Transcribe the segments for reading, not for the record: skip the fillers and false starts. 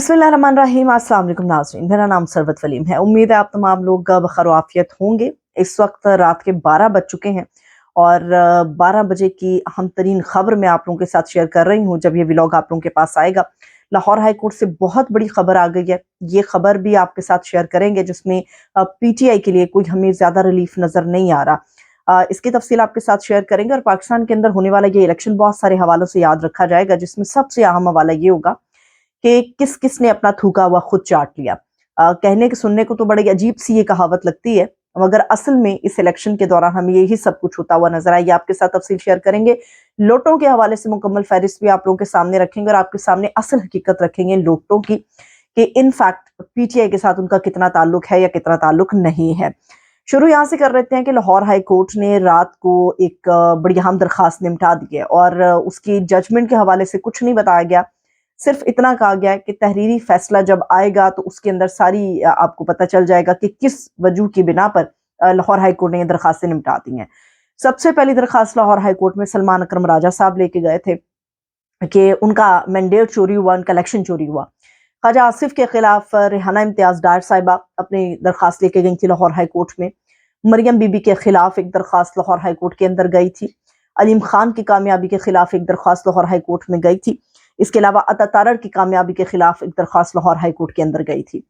बिस्मिल्लाहिर्रहमानिर्रहीम। अस्सलाम वालेकुम नाज़रीन, मेरा नाम सरवत वलीम है। उम्मीद है आप तमाम लोग बखैर आफियत होंगे। इस वक्त रात के 12 बज चुके हैं और 12 बजे की अहम तरीन खबर मैं आप लोगों के साथ शेयर कर रही हूँ। जब ये व्लॉग आप लोगों के पास आएगा, लाहौर हाई कोर्ट से बहुत बड़ी खबर आ गई है। ये खबर भी आपके साथ शेयर करेंगे जिसमें पीटीआई के लिए कोई हमें ज्यादा रिलीफ नजर नहीं आ रहा। इसकी तफसील आपके साथ शेयर करेंगे और पाकिस्तान के अंदर होने वाला ये इलेक्शन बहुत सारे हवालों से याद रखा जाएगा, जिसमें सबसे अहम हवाला ये होगा कि किस किस ने अपना थूका हुआ खुद चाट लिया। कहने के सुनने को तो बड़ी अजीब सी ये कहावत लगती है, मगर असल में इस इलेक्शन के दौरान हमें यही सब कुछ होता हुआ नजर आया। आपके साथ तफसील शेयर करेंगे, लोटों के हवाले से मुकम्मल फहरिस्त भी आप लोगों के सामने रखेंगे और आपके सामने असल हकीकत रखेंगे इन लोटों की कि इन फैक्ट पीटीआई के साथ उनका कितना ताल्लुक है या कितना ताल्लुक नहीं है। शुरू यहाँ से कर लेते हैं कि लाहौर हाई कोर्ट ने रात को एक बड़ी अहम दरखास्त निपटा दी है और उसकी जजमेंट के हवाले से कुछ नहीं बताया गया। सिर्फ इतना कहा गया है कि तहरीरी फैसला जब आएगा तो उसके अंदर सारी आपको पता चल जाएगा कि किस वजह की बिना पर लाहौर हाई कोर्ट ने ये दरखास्तें निपटा दी हैं। सबसे पहली दरखास्त लाहौर हाई कोर्ट में सलमान अकरम राजा साहब लेके गए थे कि उनका मैंडेट चोरी हुआ, उनका इलेक्शन चोरी हुआ। ख्वाजा आसिफ के खिलाफ रेहाना इम्तियाज डार साहिबा अपनी दरखास्त लेके गई थी लाहौर हाई कोर्ट में। मरियम बीबी के खिलाफ एक दरखास्त लाहौर हाई कोर्ट के अंदर गई थी। अलीम खान की कामयाबी के खिलाफ एक दरखास्त लाहौर हाई कोर्ट में गई थी। इसके अलावा अता तारड़ की कामयाबी के खिलाफ एक दरखास्त लाहौर हाई कोर्ट के अंदर गई थी।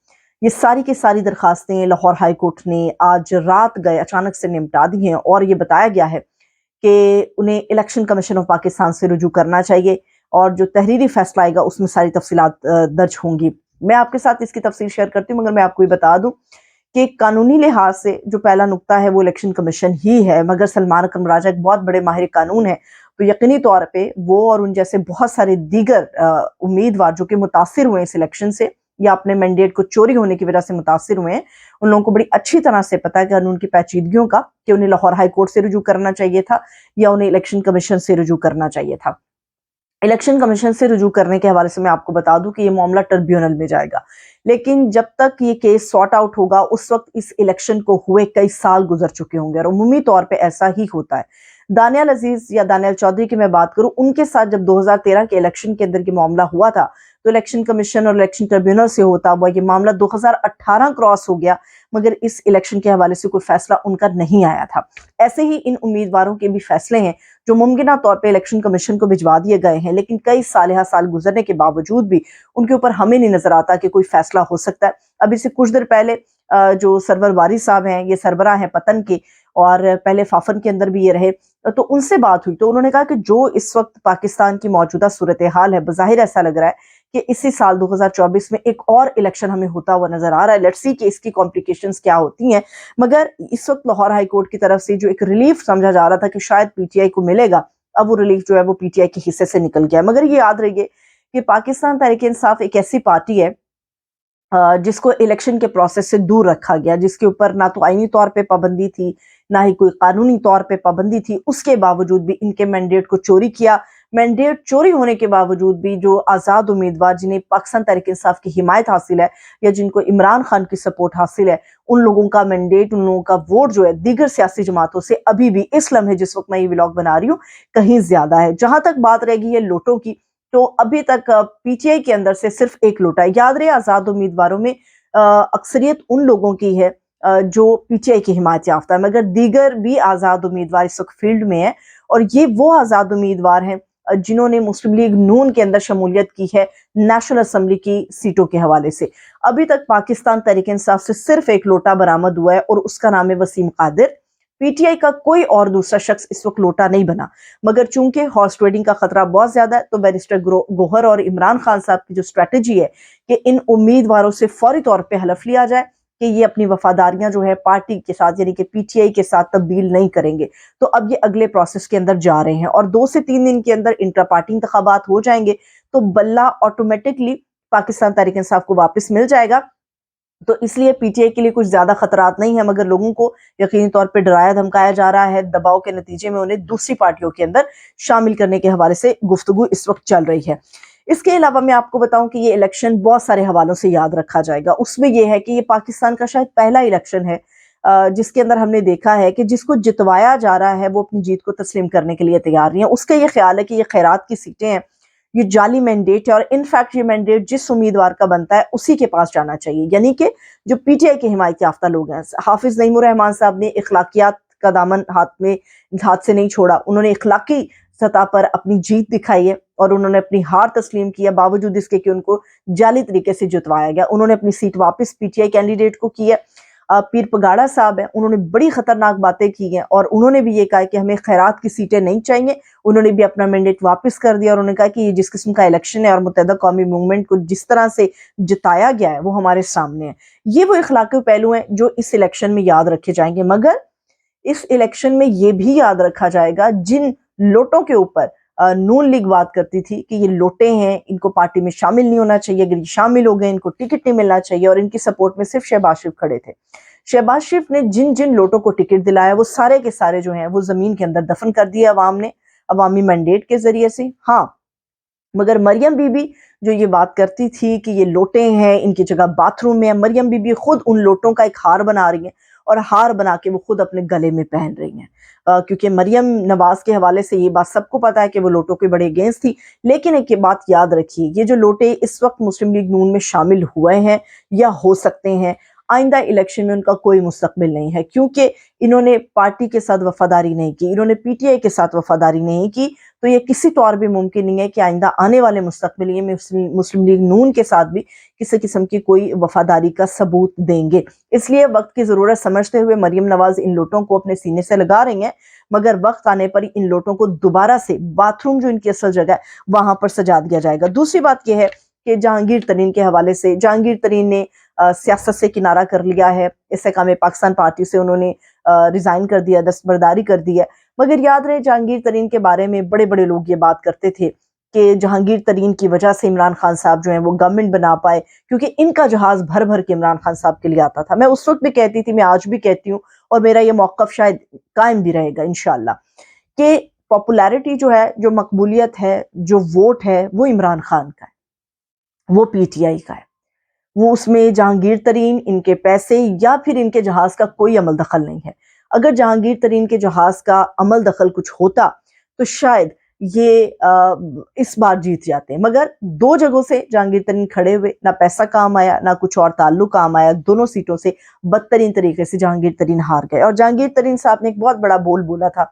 ये सारी की सारी दरखास्तें लाहौर हाई कोर्ट ने आज रात गए अचानक से निपटा दी हैं और ये बताया गया है कि उन्हें इलेक्शन कमीशन ऑफ पाकिस्तान से रुजू करना चाहिए और जो तहरीरी फैसला आएगा उसमें सारी तफसीलात दर्ज होंगी। मैं आपके साथ इसकी तफसील शेयर करती हूँ, मगर मैं आपको ये बता दूं कि कानूनी लिहाज से जो पहला नुक्ता है वो इलेक्शन कमीशन ही है, मगर सलमान अकरम राजा एक बहुत बड़े माहिर कानून है, तो यकीनी तौर पे वो और उन जैसे बहुत सारे दीगर उम्मीदवार जो कि मुतासिर हुए इस इलेक्शन से या अपने मैंडेट को चोरी होने की वजह से मुतासिर हुए हैं, उन लोगों को बड़ी अच्छी तरह से पता है कानून की पेचीदगियों का कि उन्हें लाहौर हाई कोर्ट से रुजू करना चाहिए था या उन्हें इलेक्शन कमीशन से रुजू करना चाहिए था। इलेक्शन कमीशन से रुजू करने के हवाले से मैं आपको बता दूं कि ये मामला ट्रिब्यूनल में जाएगा, लेकिन जब तक ये केस सॉर्ट आउट होगा उस वक्त इस इलेक्शन को हुए कई साल गुजर चुके होंगे और उमूमी तौर पे ऐसा ही होता है। दानियाल अजीज या दानियाल चौधरी की मैं बात करूं, उनके साथ जब 2013 के इलेक्शन के अंदर ये मामला हुआ था तो इलेक्शन कमीशन और इलेक्शन ट्रिब्यूनल से होता हुआ ये मामला 2018 क्रॉस हो गया, मगर इस इलेक्शन के हवाले से कोई फैसला उनका नहीं आया था। ऐसे ही इन उम्मीदवारों के भी फैसले हैं जो मुमकिन तौर पर इलेक्शन कमीशन को भिजवा दिए गए हैं, लेकिन कई साल गुजरने के बावजूद भी उनके ऊपर हमें नहीं नजर आता कि कोई फैसला हो सकता है। अभी से कुछ देर पहले जो सरवर वारिस साहब हैं, ये सरबराह हैं पतन के और पहले फाफन के अंदर भी ये रहे, तो उनसे बात हुई तो उन्होंने कहा कि जो इस वक्त पाकिस्तान की मौजूदा सूरत हाल है, बज़ाहिर ऐसा लग रहा है कि इसी साल 2024 में एक और इलेक्शन हमें होता हुआ नजर आ रहा है। लेट्स सी कि इसकी कॉम्प्लिकेशंस क्या होती हैं, मगर इस वक्त लाहौर हाई कोर्ट की तरफ से जो एक रिलीफ समझा जा रहा था कि शायद पीटीआई को मिलेगा, अब वो रिलीफ जो है वो पीटीआई के हिस्से से निकल गया। मगर ये याद रखिए कि पाकिस्तान तहरीक इंसाफ एक ऐसी पार्टी है जिसको इलेक्शन के प्रोसेस से दूर रखा गया, जिसके ऊपर ना तो आईनी तौर पे पाबंदी थी ना ही कोई कानूनी तौर पे पाबंदी थी। उसके बावजूद भी इनके मैंडेट को चोरी किया। मैंडेट चोरी होने के बावजूद भी जो आज़ाद उम्मीदवार जिन्हें पाकिस्तान तहरीक इंसाफ की हिमायत हासिल है या जिनको इमरान खान की सपोर्ट हासिल है, उन लोगों का मैंडेट, उन लोगों का वोट जो है दीगर सियासी जमातों से अभी भी इस लम्हे जिस वक्त मैं ये व्लॉग बना रही हूँ कहीं ज्यादा है। जहां तक बात रहेगी ये लोटों की, तो अभी तक पीटीआई के अंदर से सिर्फ एक लोटा है। याद रहे आजाद उम्मीदवारों में अक्सरियत उन लोगों की है जो पीटीआई की हिमायत याफ्ता है, मगर दीगर भी आजाद उम्मीदवार इस वक्त फील्ड में है और ये वो आजाद उम्मीदवार हैं जिन्होंने मुस्लिम लीग नून के अंदर शमूलियत की है नेशनल असेंबली की सीटों के हवाले से। अभी तक पाकिस्तान तहरीक इंसाफ से सिर्फ एक लोटा बरामद हुआ है और उसका नाम है वसीम कादिर। पीटीआई का कोई और दूसरा शख्स इस वक्त लोटा नहीं बना, मगर चूंकि हॉर्स ट्रेडिंग का खतरा बहुत ज्यादा है तो बैरिस्टर गोहर और इमरान खान साहब की जो स्ट्रेटेजी है कि इन उम्मीदवारों से फौरी तौर पे हलफ लिया जाए कि ये अपनी वफादारियां जो है पार्टी के साथ यानी कि पीटीआई के साथ तब्दील नहीं करेंगे, तो अब ये अगले प्रोसेस के अंदर जा रहे हैं और 2 से 3 दिन के अंदर इंट्रा पार्टी इंतखाबात हो जाएंगे तो बल्ला ऑटोमेटिकली पाकिस्तान तहरीक इंसाफ को वापस मिल जाएगा। तो इसलिए पीटीआई के लिए कुछ ज्यादा खतरात नहीं है, मगर लोगों को यकीनी तौर पे डराया धमकाया जा रहा है। दबाव के नतीजे में उन्हें दूसरी पार्टियों के अंदर शामिल करने के हवाले से गुफ्तगू इस वक्त चल रही है। इसके अलावा मैं आपको बताऊं कि ये इलेक्शन बहुत सारे हवालों से याद रखा जाएगा। उसमें यह है कि ये पाकिस्तान का शायद पहला इलेक्शन है जिसके अंदर हमने देखा है कि जिसको जितवाया जा रहा है वो अपनी जीत को तस्लीम करने के लिए तैयार नहीं है। उसका ये ख्याल है कि ये खैरात की सीटें हैं, یہ جعلی مینڈیٹ ہے، اور انفیکٹ یہ مینڈیٹ جس امیدوار کا بنتا ہے اسی کے پاس جانا چاہیے، یعنی کہ جو پی ٹی آئی کے حمایت یافتہ لوگ ہیں۔ حافظ نعیم الرحمان صاحب نے اخلاقیات کا دامن ہاتھ سے نہیں چھوڑا، انہوں نے اخلاقی سطح پر اپنی جیت دکھائی ہے، اور انہوں نے اپنی ہار تسلیم کی ہے، باوجود اس کے کہ ان کو جعلی طریقے سے جتوایا گیا۔ انہوں نے اپنی سیٹ واپس پی ٹی آئی کینڈیڈیٹ کو کی ہے۔ پیر پگاڑا صاحب ہیں، انہوں نے بڑی خطرناک باتیں کی ہیں، اور انہوں نے بھی یہ کہا کہ ہمیں خیرات کی سیٹیں نہیں چاہیے۔ انہوں نے بھی اپنا مینڈیٹ واپس کر دیا، اور انہوں نے کہا کہ یہ جس قسم کا الیکشن ہے اور متحدہ قومی موومنٹ کو جس طرح سے جتایا گیا ہے وہ ہمارے سامنے ہے۔ یہ وہ اخلاقی پہلو ہیں جو اس الیکشن میں یاد رکھے جائیں گے، مگر اس الیکشن میں یہ بھی یاد رکھا جائے گا جن لوٹوں کے اوپر نون لیگ بات کرتی تھی کہ یہ لوٹے ہیں، ان کو پارٹی میں شامل نہیں ہونا چاہیے، اگر یہ شامل ہو گئے ان کو ٹکٹ نہیں ملنا چاہیے، اور ان کی سپورٹ میں صرف شہباز شریف کھڑے تھے۔ شہباز شریف نے جن جن لوٹوں کو ٹکٹ دلایا وہ سارے کے سارے جو ہیں وہ زمین کے اندر دفن کر دیا عوام نے، عوامی مینڈیٹ کے ذریعے سے۔ ہاں، مگر مریم بی بی جو یہ بات کرتی تھی کہ یہ لوٹے ہیں، ان کی جگہ باتھ روم میں ہے، مریم بی بی خود ان لوٹوں کا ایک ہار بنا رہی ہیں، اور ہار بنا کے وہ خود اپنے گلے میں پہن رہی ہیں، کیونکہ مریم نواز کے حوالے سے یہ بات سب کو پتا ہے کہ وہ لوٹوں کے بڑے اگینسٹ تھی۔ لیکن ایک بات یاد رکھیے، یہ جو لوٹے اس وقت مسلم لیگ نون میں شامل ہوئے ہیں یا ہو سکتے ہیں، آئندہ الیکشن میں ان کا کوئی مستقبل نہیں ہے، کیونکہ انہوں نے پارٹی کے ساتھ وفاداری نہیں کی، انہوں نے پی ٹی آئی کے ساتھ وفاداری نہیں کی، تو یہ کسی طور بھی ممکن نہیں ہے کہ آئندہ آنے والے مستقبل یہ مسلم لیگ نون کے ساتھ بھی کسی قسم کی کوئی وفاداری کا ثبوت دیں گے۔ اس لیے وقت کی ضرورت سمجھتے ہوئے مریم نواز ان لوٹوں کو اپنے سینے سے لگا رہی ہیں، مگر وقت آنے پر ان لوٹوں کو دوبارہ سے باتھ روم جو ان کی اصل جگہ ہے وہاں پر سجا دیا جائے گا۔ دوسری بات یہ ہے کہ جہانگیر ترین کے حوالے سے، جہانگیر ترین نے سیاست سے کنارہ کر لیا ہے، استحکام پاکستان پارٹی سے انہوں نے ریزائن کر دیا، دستبرداری کر دی ہے، مگر یاد رہے جہانگیر ترین کے بارے میں بڑے بڑے لوگ یہ بات کرتے تھے کہ جہانگیر ترین کی وجہ سے عمران خان صاحب جو ہیں وہ گورنمنٹ بنا پائے، کیونکہ ان کا جہاز بھر بھر کے عمران خان صاحب کے لیے آتا تھا۔ میں اس وقت بھی کہتی تھی، میں آج بھی کہتی ہوں، اور میرا یہ موقف شاید قائم بھی رہے گا انشاءاللہ، کہ پاپولیرٹی جو ہے، جو مقبولیت ہے، جو ووٹ ہے، وہ عمران خان کا ہے، وہ پی ٹی آئی کا ہے، وہ اس میں جہانگیر ترین، ان کے پیسے یا پھر ان کے جہاز کا کوئی عمل دخل نہیں ہے۔ اگر جہانگیر ترین کے جہاز کا عمل دخل کچھ ہوتا تو شاید یہ اس بار جیت جاتے ہیں، مگر دو جگہوں سے جہانگیر ترین کھڑے ہوئے، نہ پیسہ کام آیا نہ کچھ اور تعلق کام آیا، دونوں سیٹوں سے بدترین طریقے سے جہانگیر ترین ہار گئے۔ اور جہانگیر ترین صاحب نے ایک بہت بڑا بول بولا تھا،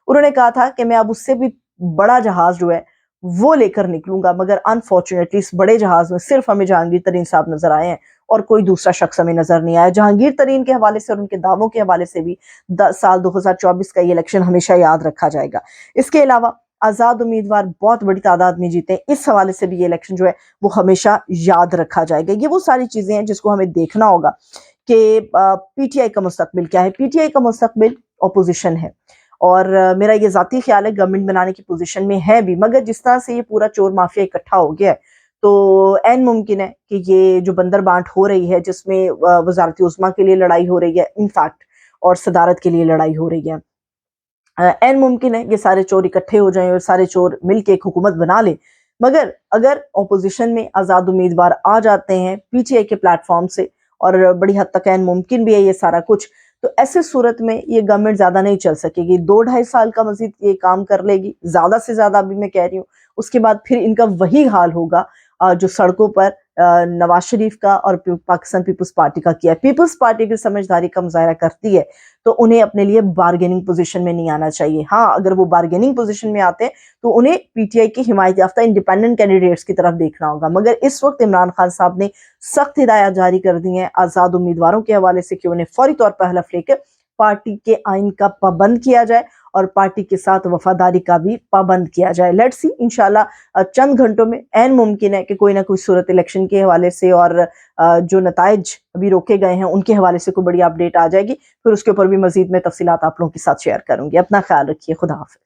انہوں نے کہا تھا کہ میں اب اس سے بھی بڑا جہاز جو ہے وہ لے کر نکلوں گا، مگر انفارچونیٹلی اس بڑے جہاز میں صرف ہمیں جہانگیر ترین صاحب نظر آئے ہیں اور کوئی دوسرا شخص ہمیں نظر نہیں آیا۔ جہانگیر ترین کے حوالے سے اور ان کے دعووں کے حوالے سے بھی سال 2024 کا یہ الیکشن ہمیشہ یاد رکھا جائے گا۔ اس کے علاوہ آزاد امیدوار بہت بڑی تعداد میں جیتے ہیں، اس حوالے سے بھی یہ الیکشن جو ہے وہ ہمیشہ یاد رکھا جائے گا۔ یہ وہ ساری چیزیں ہیں جس کو ہمیں دیکھنا ہوگا کہ پی ٹی آئی کا مستقبل کیا ہے۔ پی ٹی آئی کا مستقبل اپوزیشن ہے، اور میرا یہ ذاتی خیال ہے گورنمنٹ بنانے کی پوزیشن میں ہے بھی، مگر جس طرح سے یہ پورا چور مافیا اکٹھا ہو گیا ہے تو عین ممکن ہے کہ یہ جو بندر بانٹ ہو رہی ہے، جس میں وزارت عظمیٰ کے لیے لڑائی ہو رہی ہے انفیکٹ، اور صدارت کے لیے لڑائی ہو رہی ہے، عین ممکن ہے یہ سارے چور اکٹھے ہو جائیں اور سارے چور مل کے ایک حکومت بنا لیں۔ مگر اگر اپوزیشن میں آزاد امیدوار آ جاتے ہیں پی ٹی آئی کے پلیٹ فارم سے، اور بڑی حد تک عین ممکن بھی ہے یہ سارا کچھ، تو ایسے صورت میں یہ گورنمنٹ زیادہ نہیں چل سکے گی، 2-2.5 سال کا مزید یہ کام کر لے گی، زیادہ سے زیادہ ابھی میں کہہ رہی ہوں۔ اس کے بعد پھر ان کا وہی حال ہوگا جو سڑکوں پر نواز شریف کا اور پاکستان پیپلز پارٹی کا کیا ہے۔ پیپلز پارٹی کی سمجھداری کا مظاہرہ کرتی ہے تو انہیں اپنے لیے بارگیننگ پوزیشن میں نہیں آنا چاہیے۔ ہاں، اگر وہ بارگیننگ پوزیشن میں آتے ہیں تو انہیں پی ٹی آئی کی حمایت یافتہ انڈیپینڈنٹ کینڈیڈیٹس کی طرف دیکھنا ہوگا، مگر اس وقت عمران خان صاحب نے سخت ہدایات جاری کر دی ہیں آزاد امیدواروں کے حوالے سے کہ انہیں فوری طور پر حلف لے کر پارٹی کے آئین کا پابند کیا جائے اور پارٹی کے ساتھ وفاداری کا بھی پابند کیا جائے۔ لیٹس سی، انشاءاللہ چند گھنٹوں میں عین ممکن ہے کہ کوئی نہ کوئی صورت الیکشن کے حوالے سے اور جو نتائج ابھی روکے گئے ہیں ان کے حوالے سے کوئی بڑی اپڈیٹ آ جائے گی، پھر اس کے اوپر بھی مزید میں تفصیلات آپ لوگوں کے ساتھ شیئر کروں گی۔ اپنا خیال رکھیے، خدا حافظ۔